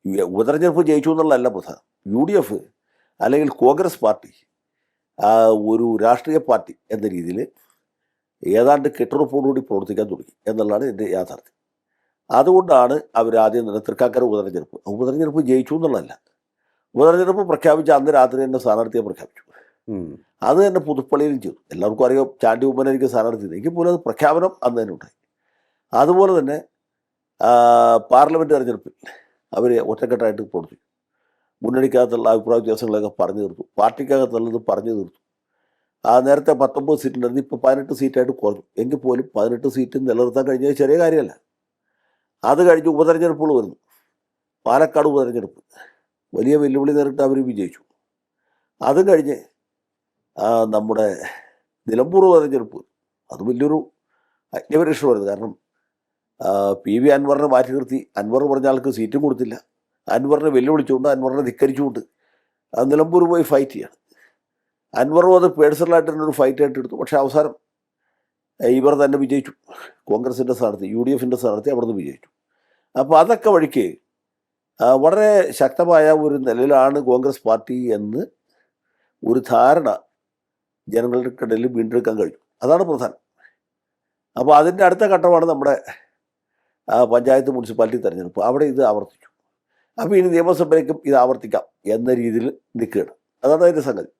ഉപതെരഞ്ഞെടുപ്പ് ജയിച്ചു എന്നുള്ളതല്ല പ്രധാനം. UDF അല്ലെങ്കിൽ കോൺഗ്രസ് പാർട്ടി ഒരു രാഷ്ട്രീയ പാർട്ടി എന്ന രീതിയിൽ ഏതാണ്ട് കെട്ടുറപ്പോടുകൂടി പ്രവർത്തിക്കാൻ തുടങ്ങി എന്നുള്ളതാണ് എൻ്റെ യാഥാർത്ഥ്യം. അതുകൊണ്ടാണ് അവരാദ്യം തന്നെ തൃക്കാക്കര ഉപതെരഞ്ഞെടുപ്പ് ജയിച്ചു എന്നുള്ളതല്ല. ഉപതെരഞ്ഞെടുപ്പ് പ്രഖ്യാപിച്ച അന്ന് രാത്രി തന്നെ സ്ഥാനാർത്ഥിയെ പ്രഖ്യാപിച്ചു. അത് തന്നെ പുതുപ്പള്ളിയിലും ചെയ്തു. എല്ലാവർക്കും അറിയാം ചാണ്ടി ഉമ്മനായിരിക്കും സ്ഥാനാർത്ഥി. എങ്കിൽ പോലും അത് പ്രഖ്യാപനം അന്ന് തന്നെ ഉണ്ടായി. അതുപോലെ തന്നെ പാർലമെൻറ്റ് തെരഞ്ഞെടുപ്പിൽ അവർ ഒറ്റക്കെട്ടായിട്ട് പ്രവർത്തിച്ചു. മുന്നണിക്കകത്തുള്ള അഭിപ്രായ വ്യത്യാസങ്ങളൊക്കെ പറഞ്ഞു തീർത്തു. പാർട്ടിക്കകത്തുള്ളത് പറഞ്ഞു തീർത്തു. നേരത്തെ 19 സീറ്റുണ്ടായിരുന്നു, ഇപ്പോൾ 18 സീറ്റായിട്ട് കുറഞ്ഞു. എങ്കിൽ പോലും 18 സീറ്റ് നിലനിർത്താൻ കഴിഞ്ഞത് ചെറിയ കാര്യമല്ല. അത് കഴിഞ്ഞ് ഉപതെരഞ്ഞെടുപ്പുകൾ വരുന്നു. പാലക്കാട് ഉപതെരഞ്ഞെടുപ്പ് വലിയ വെല്ലുവിളി നേരിട്ട് അവർ വിജയിച്ചു. അതും കഴിഞ്ഞ് നമ്മുടെ നിലമ്പൂർ ഉപതെരഞ്ഞെടുപ്പ് അത് വലിയൊരു അജ്ഞപരീക്ഷണമായിരുന്നു. കാരണം PV അൻവറിനെ മാറ്റി നിർത്തി. അൻവർ പറഞ്ഞ ആൾക്ക് സീറ്റും കൊടുത്തില്ല. അൻവറിനെ വെല്ലുവിളിച്ചുകൊണ്ട്, അൻവറിനെ ധിക്കരിച്ചുകൊണ്ട് നിലമ്പൂർ പോയി ഫൈറ്റ് ചെയ്യാണ്. അൻവറും അത് പേഴ്സണലായിട്ട് തന്നെ ഒരു ഫൈറ്റായിട്ട് എടുത്തു. പക്ഷേ അവസാനം ഇവർ തന്നെ വിജയിച്ചു. കോൺഗ്രസിൻ്റെ സ്ഥാനാർത്ഥി, UDFൻ്റെ സ്ഥാനാർത്ഥി അവിടെ നിന്ന് വിജയിച്ചു. അപ്പോൾ അതൊക്കെ വഴിക്ക് വളരെ ശക്തമായ ഒരു നിലയിലാണ് കോൺഗ്രസ് പാർട്ടി എന്ന് ഒരു ധാരണ ജനങ്ങൾക്കിടയിൽ വീണ്ടെടുക്കാൻ കഴിഞ്ഞു. അതാണ് പ്രധാനം. അപ്പോൾ അതിൻ്റെ അടുത്ത ഘട്ടമാണ് നമ്മുടെ പഞ്ചായത്ത് മുനിസിപ്പാലിറ്റി തെരഞ്ഞെടുപ്പ്. അവിടെ ഇത് ആവർത്തിച്ചു. അപ്പോൾ ഇനി നിയമസഭയിലേക്കും ഇത് ആവർത്തിക്കാം എന്ന രീതിയിൽ നിൽക്കുകയാണ്. അതാണ് അതിൻ്റെ സംഗതി.